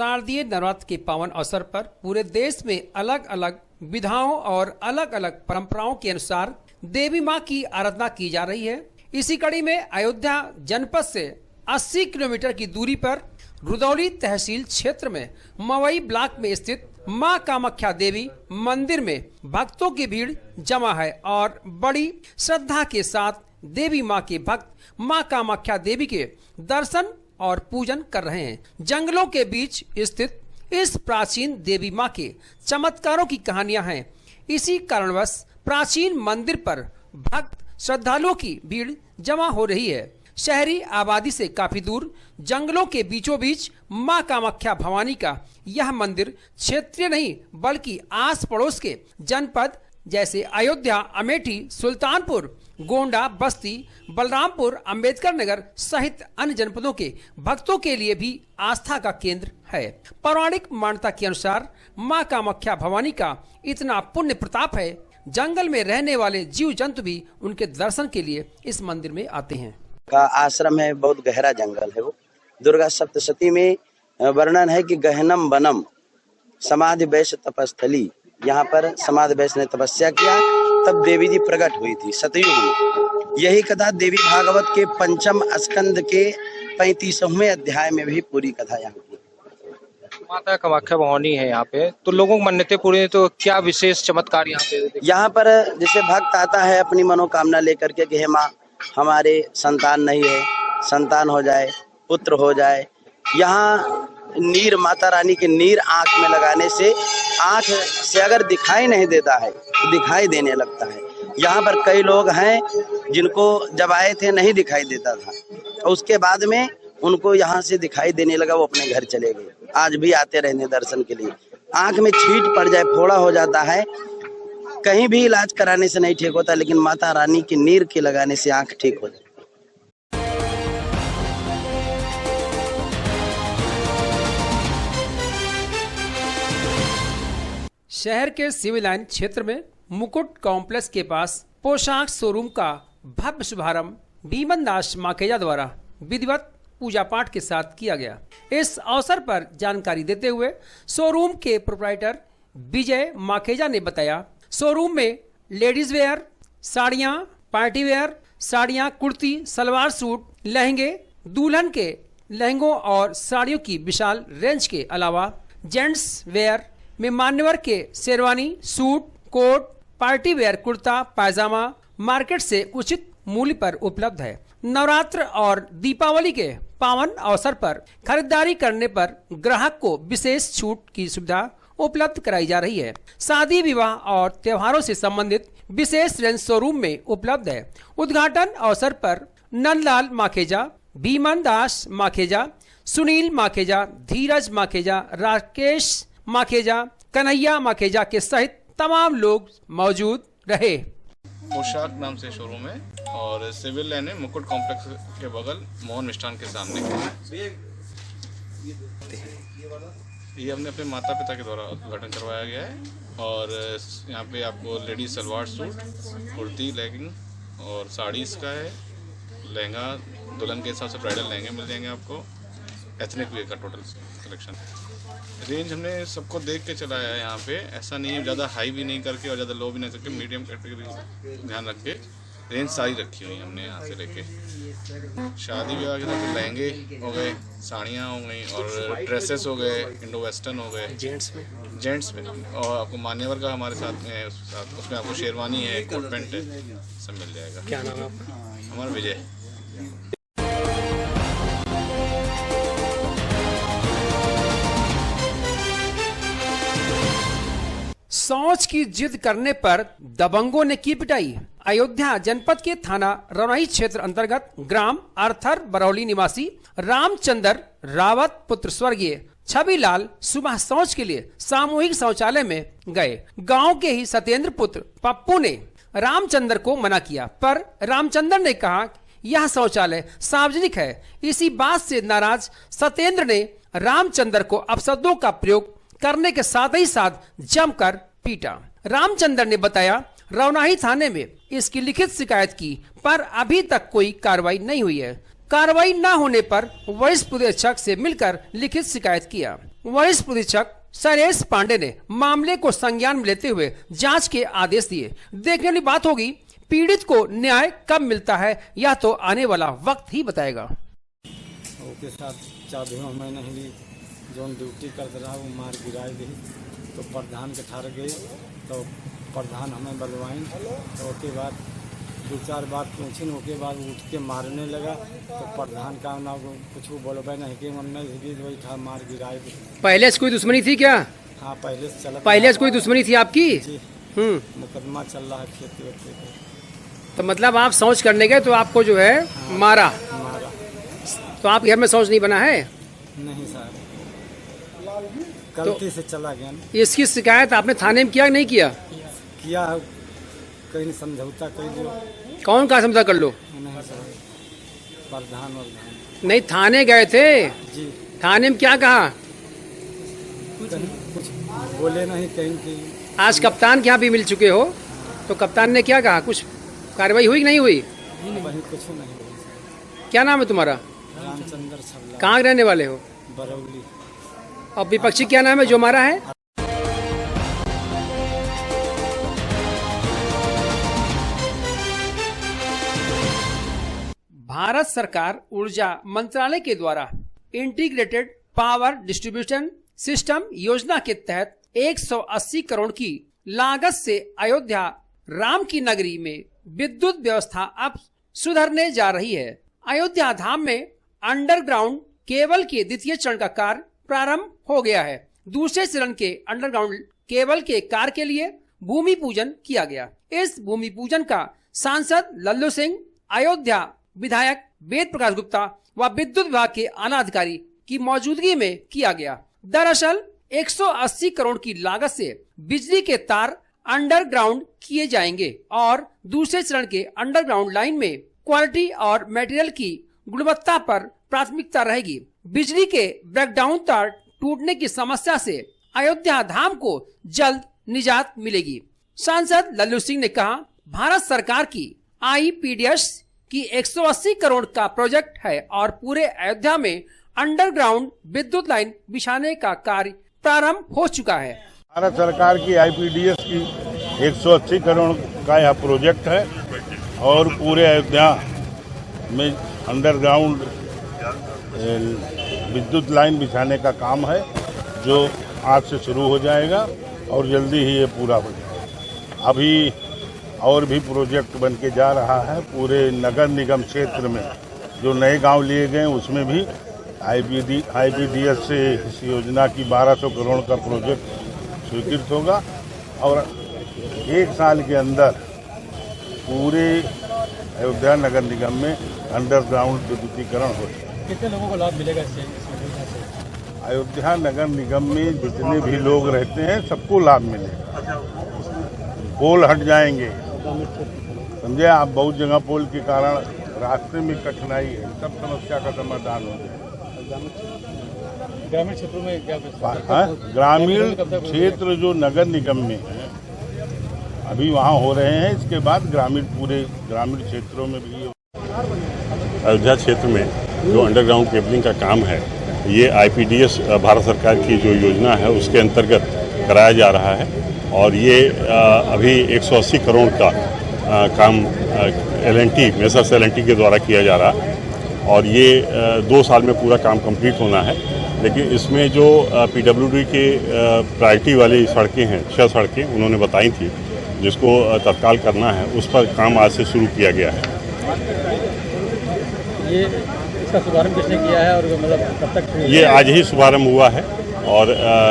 शारदीय नवरात्र के पावन अवसर पर पूरे देश में अलग अलग विधाओं और अलग अलग परंपराओं के अनुसार देवी मां की आराधना की जा रही है। इसी कड़ी में अयोध्या जनपद से 80 किलोमीटर की दूरी पर रुदौली तहसील क्षेत्र में मवई ब्लॉक में स्थित मां कामाख्या देवी मंदिर में भक्तों की भीड़ जमा है और बड़ी श्रद्धा के साथ देवी मां के भक्त मां कामाख्या देवी के दर्शन और पूजन कर रहे हैं। जंगलों के बीच स्थित इस प्राचीन देवी मां के चमत्कारों की कहानियां हैं। इसी कारणवश प्राचीन मंदिर पर भक्त श्रद्धालुओं की भीड़ जमा हो रही है। शहरी आबादी से काफी दूर जंगलों के बीचों बीच मां कामाख्या भवानी का यह मंदिर क्षेत्रीय नहीं बल्कि आस पड़ोस के जनपद जैसे अयोध्या, अमेठी, सुल्तानपुर, गोंडा, बस्ती, बलरामपुर, अंबेडकर नगर सहित अन्य जनपदों के भक्तों के लिए भी आस्था का केंद्र है। पौराणिक मान्यता के अनुसार मां कामाख्या भवानी का इतना पुण्य प्रताप है, जंगल में रहने वाले जीव जंतु भी उनके दर्शन के लिए इस मंदिर में आते हैं। का आश्रम है, बहुत गहरा जंगल है। वो दुर्गा सप्तशती में वर्णन है कि गहनम वनम समाधि वैश्य तपस्थली, यहाँ पर समाधि वैश्य ने तपस्या किया, तब देवी जी प्रकट हुई थी सतयुग में। यही कथा देवी भागवत के 5म स्कंद के 35वें अध्याय में भी पूरी कथा यहाँ की। माता कामाख्या भवानी है यहाँ पे, तो लोगों की मन्नतें पूरी हैं, तो क्या विशेष चमत्कार यहाँ पे? यहाँ पर जैसे भक्त आता है अपनी मनोकामना लेकर के कि हे माँ हमारे संतान नहीं है, संतान हो जाए, पुत्र हो जाए। यहाँ नीर, माता रानी के नीर आंख में लगाने से आंख से अगर दिखाई नहीं देता है तो दिखाई देने लगता है। यहाँ पर कई लोग हैं जिनको जब आए थे नहीं दिखाई देता था, तो उसके बाद में उनको यहाँ से दिखाई देने लगा, वो अपने घर चले गए। आज भी आते रहने दर्शन के लिए। आंख में छींट पड़ जाए, फोड़ा हो जाता है, कहीं भी इलाज कराने से नहीं ठीक होता, लेकिन माता रानी की नीर के लगाने से आंख ठीक हो जाए। शहर के सिविल लाइन क्षेत्र में मुकुट कॉम्प्लेक्स के पास पोशाक शोरूम का भव्य शुभारंभ भीमन दास माखेजा द्वारा विधिवत पूजा पाठ के साथ किया गया। इस अवसर पर जानकारी देते हुए शोरूम के प्रोप्राइटर विजय माखेजा ने बताया, शोरूम में लेडीज वेयर, साड़ियां, पार्टी वेयर, साड़ियां, कुर्ती, सलवार सूट, लहंगे, दुल्हन के लहंगों और साड़ियों की विशाल रेंज के अलावा जेंट्स वेयर में मान्यवर के sherwani, suit, coat, party wear, kurta, pyjama market से उचित मूल्य पर उपलब्ध है। नवरात्र और दीपावली के पावन अवसर पर खरीदारी करने पर ग्राहक को विशेष छूट की सुविधा उपलब्ध कराई जा रही है। शादी, विवाह और त्योहारों से संबंधित विशेष रेंज शोरूम में उपलब्ध है। उद्घाटन अवसर पर नंदलाल माखेजा, भीमन दास माखेजा, सुनील माखेजा, धीरज माखेजा, राकेश माखेजा, कन्हैया माखेजा के सहित तमाम लोग मौजूद रहे। पोशाक नाम से शोरूम है और सिविल लाइन है, मुकुट कॉम्प्लेक्स के बगल मोहन मिष्ठान के सामने। ये हमने अपने माता पिता के द्वारा उद्घाटन करवाया गया है और यहाँ पे आपको ladies salwar suit, kurti, legging और साड़ीज़ का है। लहंगा दुल्हन के हिसाब से ब्राइडल लहंगे मिल जाएंगे आपको। एथनिक वेयर का टोटल कलेक्शन। रेंज हमने सबको देख के चलाया है यहाँ पे, ऐसा नहीं है ज़्यादा हाई भी नहीं करके और ज़्यादा लो भी नहीं करके, मीडियम कैटेगरी ध्यान रख के रेंज सारी रखी हुई हमने यहाँ से लेके। शादी ब्याह के साथ लहंगे हो गए, साड़ियाँ हो गई और ड्रेसेस हो गए, इंडो वेस्टर्न हो गए जेंट्स में और आपको मान्यवर का हमारे साथ में है, उसमें आपको शेरवानी है, कोट पैंट है, सब मिल जाएगा। क्या नाम है आपका? हमारा विजय। शौच की जिद करने पर दबंगों ने की पिटाई। अयोध्या जनपद के थाना रौनाही क्षेत्र अंतर्गत ग्राम अर्थर बरौली निवासी रामचंद्र रावत पुत्र स्वर्गीय छविलाल सुबह शौच के लिए सामूहिक शौचालय में गए। गांव के ही सत्येंद्र पुत्र पप्पू ने रामचंद्र को मना किया, पर रामचंद्र ने कहा यह शौचालय सार्वजनिक है। इसी बात से नाराज सत्येंद्र ने रामचंद्र को अपशब्दों का प्रयोग करने के साथ ही साथ जमकर पीटा। रामचंद्र ने बताया रौनाही थाने में इसकी लिखित शिकायत की, पर अभी तक कोई कार्रवाई नहीं हुई है। कार्रवाई न होने पर वरिष्ठ पुलिस अधीक्षक से मिलकर लिखित शिकायत किया। वरिष्ठ पुलिसअधीक्षक शैलेश पांडे ने मामले को संज्ञान में लेते हुए जांच के आदेश दिए। देखने वाली बात होगी पीड़ित को न्याय कब मिलता है, यह तो आने वाला वक्त ही बताएगा। उसके साथ चाबियों मैं नहीं ली, जो ड्यूटी करते रहा वो मार गिराई दी, तो प्रधान के ठार गए, तो प्रधान हमें बलवाइन, तो उसके बाद 2-4 बात पूछी, उसके बाद उठ के मारने लगा, तो प्रधान का ना कुछ बोलबे नहीं कि हमने वही था, मार गिराई दी। पहले से कोई दुश्मनी थी क्या? हाँ, पहले से चला। पहले से कोई दुश्मनी थी आपकी? मुकदमा चल रहा है खेती वक्ती पे। तो मतलब आप शौच करने गए तो आपको जो है मारा? तो आप घर में शौच नहीं बना है? नहीं साहब, गलती से चला गया ना। इसकी शिकायत आपने थाने में किया नहीं किया? किया, कहीं समझौता कर दियो। कौन का समझौता कर लो? नहीं सर, प्रधान नहीं, थाने गए थे जी। थाने में क्या कहा? कुछ बोले नहीं कहीं की। आज कप्तान के यहाँ भी मिल चुके हो, तो कप्तान ने क्या कहा? कुछ कार्रवाई हुई कि नहीं हुई? वही कुछ नहीं हुआ। क्या नाम है तुम्हारा? रामचंद्र छल्ला। कहाँ रहने वाले हो? बरौली। और विपक्षी क्या नाम है जो मारा है? भारत सरकार ऊर्जा मंत्रालय के द्वारा इंटीग्रेटेड पावर डिस्ट्रीब्यूशन सिस्टम योजना के तहत 180 करोड़ की लागत से अयोध्या राम की नगरी में विद्युत व्यवस्था अब सुधरने जा रही है। अयोध्या धाम में अंडरग्राउंड केबल के द्वितीय चरण का कार्य प्रारंभ हो गया है। दूसरे चरण के अंडरग्राउंड केबल के कार्य के लिए भूमि पूजन किया गया। इस भूमि पूजन का सांसद लल्लू सिंह, अयोध्या विधायक वेद प्रकाश गुप्ता व विद्युत विभाग के आला अधिकारी की मौजूदगी में किया गया। दरअसल 180 करोड़ की लागत से बिजली के तार अंडरग्राउंड किए जाएंगे और दूसरे चरण के अंडरग्राउंड लाइन में क्वालिटी और मटेरियल की गुणवत्ता पर प्राथमिकता रहेगी। बिजली के ब्रेकडाउन तार टूटने की समस्या से अयोध्या धाम को जल्द निजात मिलेगी। सांसद लल्लू सिंह ने कहा, भारत सरकार की IPDS की 180 करोड़ का प्रोजेक्ट है और पूरे अयोध्या में अंडरग्राउंड विद्युत लाइन बिछाने का कार्य प्रारंभ हो चुका है। भारत सरकार की IPDS की 180 करोड़ का यह प्रोजेक्ट है और पूरे अयोध्या में अंडरग्राउंड विद्युत लाइन बिछाने का काम है, जो आज से शुरू हो जाएगा और जल्दी ही ये पूरा हो जाएगा। अभी और भी प्रोजेक्ट बन के जा रहा है। पूरे नगर निगम क्षेत्र में जो नए गांव लिए गए उसमें भी IPDS से इस योजना की 1200 करोड़ का प्रोजेक्ट स्वीकृत होगा और 1 साल के अंदर पूरे अयोध्या नगर निगम में अंडरग्राउंड विद्युतीकरण हो जाएगा। कितने लोगों को लाभ मिलेगा इससे? अयोध्या नगर निगम में जितने भी लोग रहते हैं सबको लाभ मिलेगा। पोल हट जाएंगे, समझे आप, बहुत जगह पोल के कारण रास्ते में कठिनाई है, सब समस्या का समाधान हो जाएगा। ग्रामीण क्षेत्रों में क्या? ग्रामीण क्षेत्र जो नगर निगम में है अभी वहाँ हो रहे हैं, इसके बाद पूरे ग्रामीण क्षेत्रों में भी। अयोध्या क्षेत्र में जो अंडरग्राउंड केबलिंग का काम है, ये IPDS भारत सरकार की जो योजना है उसके अंतर्गत कराया जा रहा है और ये अभी 180 करोड़ का काम L&T मेसर्स L&T के द्वारा किया जा रहा है और ये 2 साल में पूरा काम कंप्लीट होना है। लेकिन इसमें जो PWD के प्रायोरिटी वाली सड़कें हैं, 6 सड़कें उन्होंने बताई थी जिसको तत्काल करना है, उस पर काम आज से शुरू किया गया है। ये इसका शुभारंभ किसने किया है और मतलब कब तक? ये आज ही शुभारंभ हुआ है और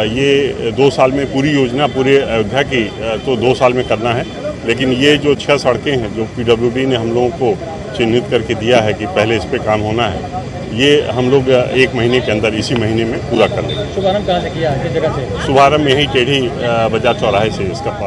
ये 2 साल में पूरी योजना पूरे अयोध्या की तो 2 साल में करना है। लेकिन ये जो 6 सड़कें हैं जो PWD ने हम लोगों को चिन्हित करके दिया है कि पहले इस पे काम होना है, ये हम लोग 1 महीने के अंदर इसी महीने में पूरा कर लेंगे। शुभारंभ कहाँ से किया है, किस जगह से? शुभारंभ यही टेढ़ी बाजार चौराहे से इसका।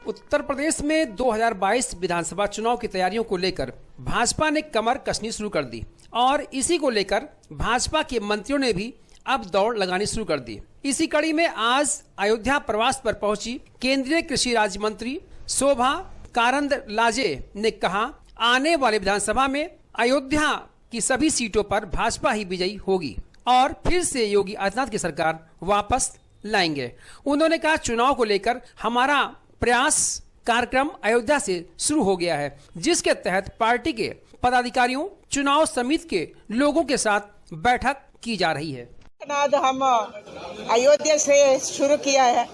उत्तर प्रदेश में 2022 विधानसभा चुनाव की तैयारियों को लेकर भाजपा ने कमर कसनी शुरू कर दी और इसी को लेकर भाजपा के मंत्रियों ने भी अब दौड़ लगानी शुरू कर दी। इसी कड़ी में आज अयोध्या प्रवास पर पहुंची केंद्रीय कृषि राज्य मंत्री शोभा कारंदलाजे ने कहा, आने वाले विधानसभा में अयोध्या की सभी सीटों पर भाजपा ही विजयी होगी और फिर से योगी आदित्यनाथ की सरकार वापस लाएंगे। उन्होंने कहा, चुनाव को लेकर हमारा प्रयास कार्यक्रम अयोध्या से शुरू हो गया है, जिसके तहत पार्टी के पदाधिकारियों, चुनाव समिति के लोगों के साथ बैठक की जा रही है। हम अयोध्या से शुरू किया है।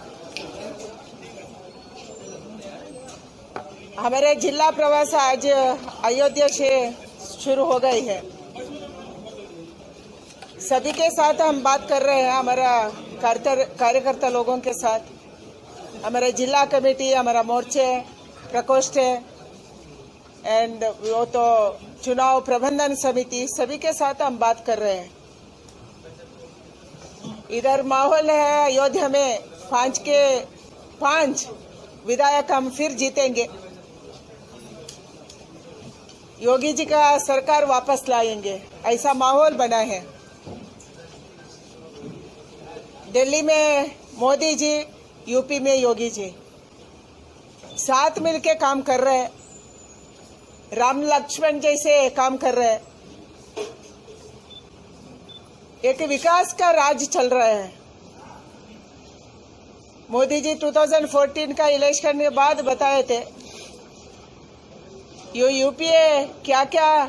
हमारे जिला प्रवास आज अयोध्या से शुरू हो गई है। सभी के साथ हम बात कर रहे हैं, हमारा कार्यकर्ता लोगों के साथ, हमारे जिला कमेटी, हमारा मोर्चे, प्रकोष्ठ एंड वो तो चुनाव प्रबंधन समिति, सभी के साथ हम बात कर रहे हैं। इधर माहौल है अयोध्या में 5 के 5 विधायक हम फिर जीतेंगे, योगी जी का सरकार वापस लाएंगे, ऐसा माहौल बना है। दिल्ली में मोदी जी, यूपी में योगी जी साथ मिलके काम कर रहे हैं, राम लक्ष्मण जैसे काम कर रहे हैं। एक विकास का राज चल रहा है। मोदी जी 2014 का इलेक्शन के बाद बताए थे यो यूपीए क्या क्या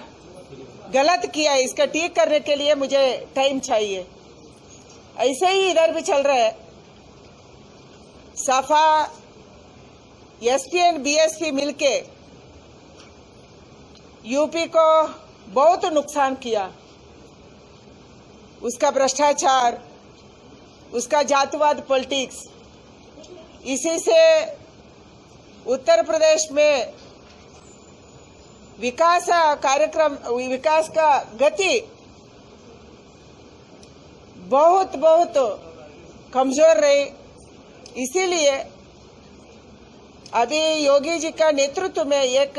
गलत किया है, इसका ठीक करने के लिए मुझे टाइम चाहिए। ऐसे ही इधर भी चल रहा है। सपा, एसपी एंड बीएसपी मिलके यूपी को बहुत नुकसान किया। उसका भ्रष्टाचार, उसका जातिवाद पॉलिटिक्स, इसी से उत्तर प्रदेश में विकास कार्यक्रम, विकास का गति बहुत बहुत कमजोर रही। इसीलिए अभी योगी जी का नेतृत्व में एक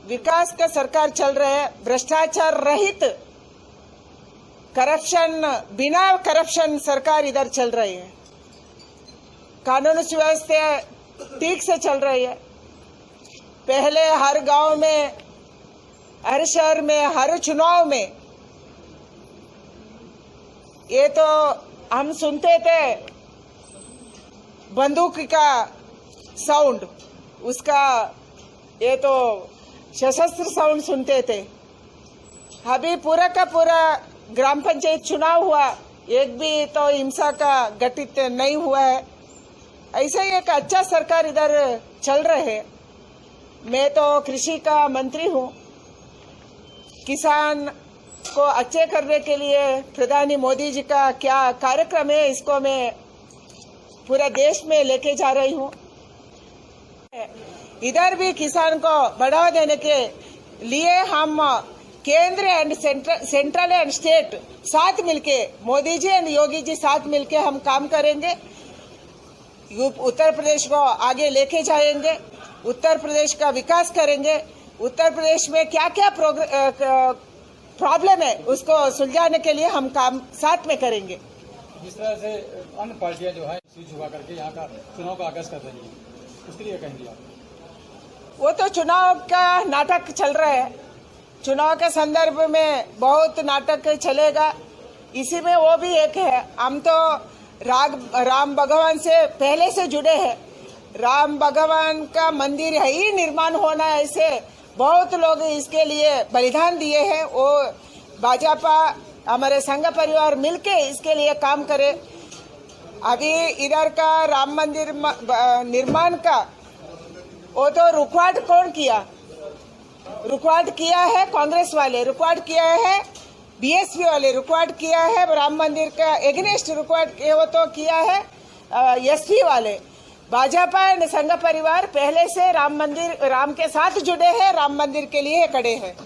विकास का सरकार चल रहा है, भ्रष्टाचार रहित, करप्शन, बिना करप्शन सरकार इधर चल रही है। कानून व्यवस्था ठीक से चल रही है। पहले हर गांव में, हर शहर में, हर चुनाव में ये तो हम सुनते थे बंदूक का साउंड, उसका ये तो सशस्त्र साउंड सुनते थे। अभी पूरा का पूरा ग्राम पंचायत चुनाव हुआ, एक भी तो हिंसा का घटित नहीं हुआ है। ऐसे ही एक अच्छा सरकार इधर चल रहे है। मैं तो कृषि का मंत्री हूँ। किसान को अच्छे करने के लिए प्रधानी मोदी जी का क्या कार्यक्रम है, इसको मैं पूरे देश में लेके जा रही हूँ। इधर भी किसान को बढ़ावा देने के लिए हम केंद्र एंड सेंट्रल एंड स्टेट साथ मिलके, मोदी जी एंड योगी जी साथ मिलके हम काम करेंगे। उत्तर प्रदेश को आगे लेके जाएंगे, उत्तर प्रदेश का विकास करेंगे। उत्तर प्रदेश में क्या क्या प्रॉब्लम है उसको सुलझाने के लिए हम काम साथ में करेंगे। जिस तरह से अन्य पार्टियां जो है सिर झुका करके यहाँ का चुनाव का आगाज कर रही है, उसके लिए कहेंगे आप? वो तो चुनाव का नाटक चल रहा है। चुनाव के संदर्भ में बहुत नाटक चलेगा, इसी में वो भी एक है। हम तो राम भगवान से पहले से जुड़े हैं। राम भगवान का मंदिर है ही निर्माण होना है, ऐसे बहुत लोग इसके लिए बलिदान दिए हैं। वो भाजपा, हमारे संघ परिवार मिलके इसके लिए काम करे। अभी इधर का राम मंदिर निर्माण का वो तो रुकवाट कौन किया? रुकवाट किया है कांग्रेस वाले, रुकवाट किया है बीएसपी वाले, रुकवाट किया है राम मंदिर का एग्नेस्ट रुकवाट वो तो किया है एसपी वाले। भाजपा एंड संघ परिवार पहले से राम के साथ जुड़े हैं, राम मंदिर के लिए खड़े हैं।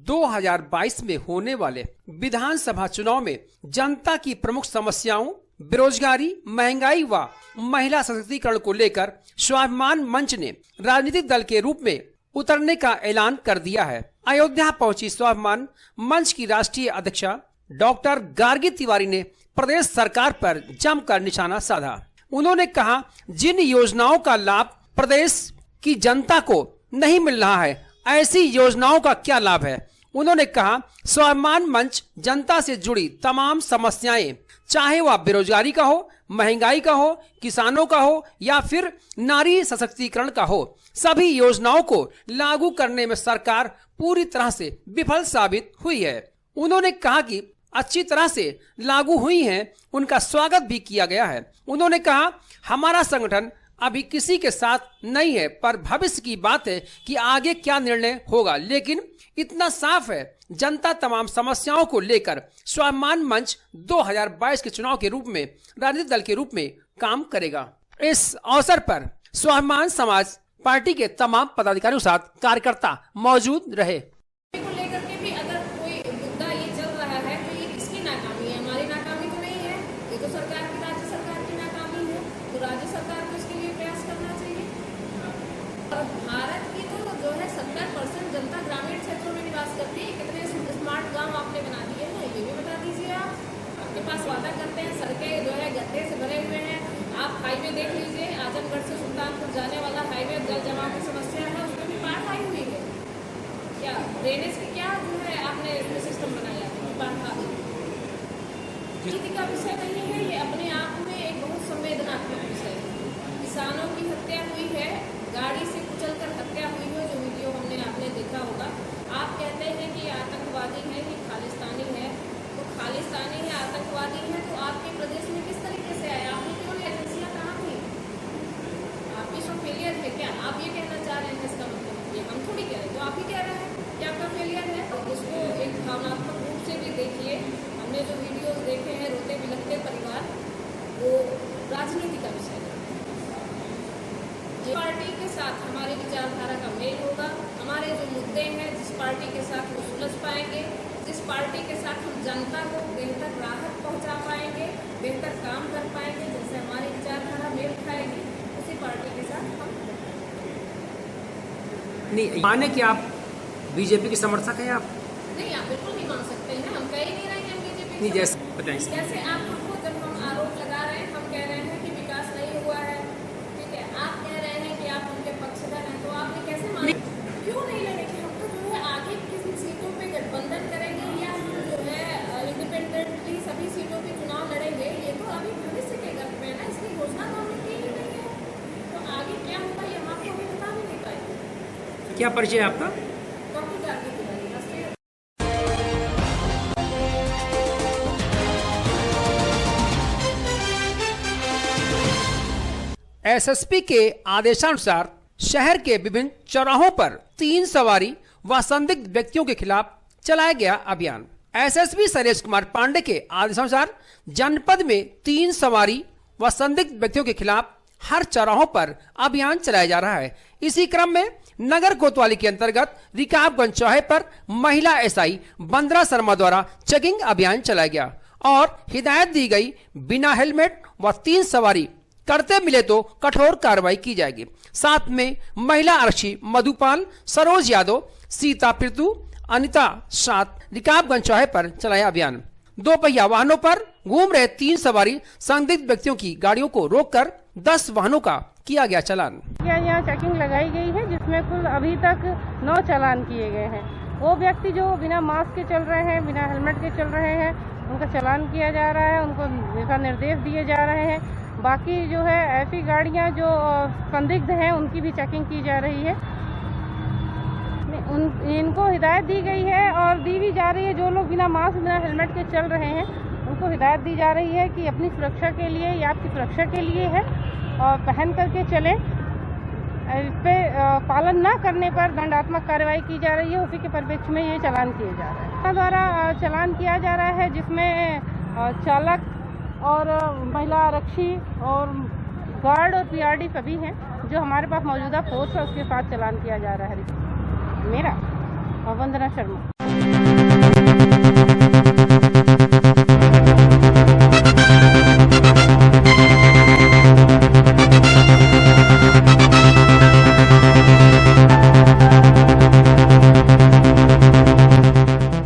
2022 में होने वाले विधानसभा चुनाव में जनता की प्रमुख समस्याओं, बेरोजगारी, महंगाई व महिला सशक्तिकरण को लेकर स्वाभिमान मंच ने राजनीतिक दल के रूप में उतरने का ऐलान कर दिया है। अयोध्या पहुंची स्वाभिमान मंच की राष्ट्रीय अध्यक्षा डॉक्टर गार्गी तिवारी ने प्रदेश सरकार पर जमकर निशाना साधा। उन्होंने कहा, जिन योजनाओं का लाभ प्रदेश की जनता को नहीं मिल रहा है, ऐसी योजनाओं का क्या लाभ है। उन्होंने कहा, स्वाभिमान मंच जनता से जुड़ी तमाम समस्याएं, चाहे वह बेरोजगारी का हो, महंगाई का हो, किसानों का हो या फिर नारी सशक्तिकरण का हो, सभी योजनाओं को लागू करने में सरकार पूरी तरह से विफल साबित हुई है। उन्होंने कहा कि अच्छी तरह से लागू हुई हैं, उनका स्वागत भी किया गया है। उन्होंने कहा, हमारा संगठन अभी किसी के साथ नहीं है, पर भविष्य की बात है कि आगे क्या निर्णय होगा, लेकिन इतना साफ है, जनता तमाम समस्याओं को लेकर स्वाभिमान मंच 2022 के चुनाव के रूप में राजनीतिक दल के रूप में काम करेगा। इस अवसर पर स्वाभिमान समाज पार्टी के तमाम पदाधिकारियों के साथ कार्यकर्ता मौजूद रहे। को लेकर के भी अगर कोई मुद्दा ये चल रहा है तो ये किसकी नाकामी है? हमारी नाकामी तो नहीं है, ये तो सरकार की, राज्य सरकार की नाकामी है। तो राज्य सरकार को इसके लिए प्रयास करना चाहिए। और भारत की तो जो है 70% जनता ग्रामीण क्षेत्रों में निवास करती है। कितने स्मार्ट गाँव आपने बना दिए हैं, ये भी बता दीजिए। आपके पास वादा करते हैं, सड़कें जो है गड्ढे से भरे हुए हैं। आप हाईवे देख लीजिए, आजमगढ़ से सुल्तानपुर जाने वाला हाईवे, जल जमाव की समस्या है, उसमें भी बाढ़ आई हुई है। क्या ड्रेनेज की क्या जो है आपने इसमें सिस्टम बनाया है? बाढ़ आ गई। नीति का विषय नहीं है, ये अपने आप में एक बहुत संवेदनात्मक विषय है। किसानों की हत्या हुई है, गाड़ी से कुचलकर हत्या हुई है, जो वीडियो आपने देखा होगा। आप कहते हैं कि आतंकवादी है, कि खालिस्तानी है, तो खालिस्तानी है, आतंकवादी है, तो आपके प्रदेश में किस तरीके से आया? आपने क्यों एजेंसियां कहाँ थी? आपकी सब फेलियर है क्या? आप ये कहना चाह रहे हैं? इसका मतलब ये हम थोड़ी कह रहे हैं, तो आप ही कह रहे हैं कि आपका फेलियर है। और उसको एक भावनात्मक रूप से भी देखिए। हमने जो वीडियोस देखे हैं, रोते बिलखते परिवार, वो राजनीति का विषय है। जिस पार्टी के साथ हमारी विचारधारा का मेल होगा, हमारे जो मुद्दे हैं, जिस पार्टी के साथ वो सुलझ पाएंगे, जिस पार्टी के साथ हम जनता को बेहतर राहत पहुंचा पाएंगे, बेहतर काम कर पाएंगे, जिससे हमारी विचारधारा मेल खाएगी, उसी पार्टी के साथ हम नहीं माने कि आप बीजेपी के समर्थक हैं। आप नहीं, आप बिल्कुल नहीं मान सकते हैं। हम कह ही नहीं रहे हैं हम बीजेपी नहीं, जैसे बताएं। जैसे आप हमको जब हम आरोप लगा रहे हैं, हम कह रहे हैं कि विकास नहीं हुआ है, ठीक है, आप कह रहे हैं कि आप उनके पक्षधर हैं, तो आपने कैसे माना? क्यों नहीं लड़ेंगे? हम तो जो है आगे किसी सीटों पे गठबंधन करेंगे या हम जो है इंडिपेंडेंटली सभी सीटों पे चुनाव लड़ेंगे, ये तो अभी भविष्य के गर्भ में है ना, इसकी घोषणा तो हमने की ही नहीं है। तो आगे क्या होगा ये हम आपको अभी बता भी नहीं पाएंगे। क्या परिचय है आपका? डॉक्टर गार्गी तिवारी, राष्ट्रीय एसएसपी के आदेशानुसार शहर के विभिन्न चौराहों पर 3 सवारी व संदिग्ध व्यक्तियों के खिलाफ चलाया गया अभियान। एसएसपी शैलेश कुमार पांडे के आदेशानुसार जनपद में 3 सवारी व संदिग्ध व्यक्तियों के खिलाफ हर चौराहों पर अभियान चलाया जा रहा है। इसी क्रम में नगर कोतवाली के अंतर्गत रिकाबगंज चौराहे पर महिला एसआई बंदरा शर्मा द्वारा चेकिंग अभियान चलाया गया और हिदायत दी गई, बिना हेलमेट व 3 सवारी करते मिले तो कठोर कार्रवाई की जाएगी। साथ में महिला आरक्षी मधुपाल, सरोज यादव, सीता पिरतु, अनिता साथ रिकाबगंज चौराहे पर चलाया अभियान। 2 पहिया वाहनों पर घूम रहे 3 सवारी संदिग्ध व्यक्तियों की गाड़ियों को रोककर 10 वाहनों का किया गया चालान। यहाँ चेकिंग लगाई गई है, जिसमें कुल अभी तक 9 चालान किए गए हैं। वो व्यक्ति जो बिना मास्क के चल रहे हैं, बिना हेलमेट के चल रहे हैं, उनका चालान किया जा रहा है, उनको दिशा निर्देश दिए जा रहे हैं। बाकी जो है ऐसी गाड़ियाँ जो संदिग्ध हैं, उनकी भी चेकिंग की जा रही है। इनको हिदायत दी गई है और दी भी जा रही है, जो लोग बिना मास्क बिना हेलमेट के चल रहे हैं उनको हिदायत दी जा रही है कि अपनी सुरक्षा के लिए या आपकी सुरक्षा के लिए है और पहन करके चलें। इस पे पालन न करने पर दंडात्मक कार्रवाई की जा रही है। उसी के परिप्रेक्ष्य में ये चालान किए जा रहे हैं। द्वारा चालान किया जा रहा है, जिसमें चालक और महिला आरक्षी और गार्ड और पीआरडी सभी हैं। जो हमारे पास मौजूदा फोर्स है उसके साथ चालान किया जा रहा है। मेरा वंदना शर्मा।